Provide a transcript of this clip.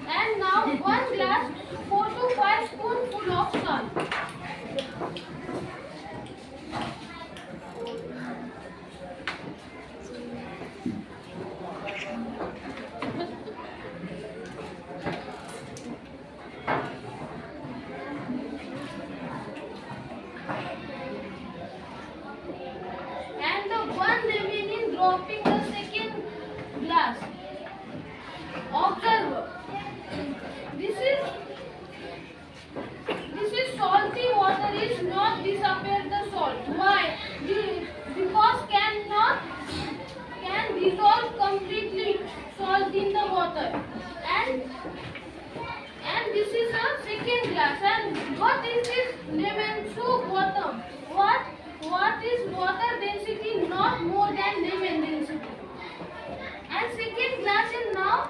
And now one glass 4 to 5 spoonful of salt. And the one remaining dropping the second glass. Observe. This is salty water is not disappear the salt. Why? Because can dissolve completely salt in the water. And this is a second glass. And what is this lemon soup bottom? What is water density not more than lemon density? And second glass is now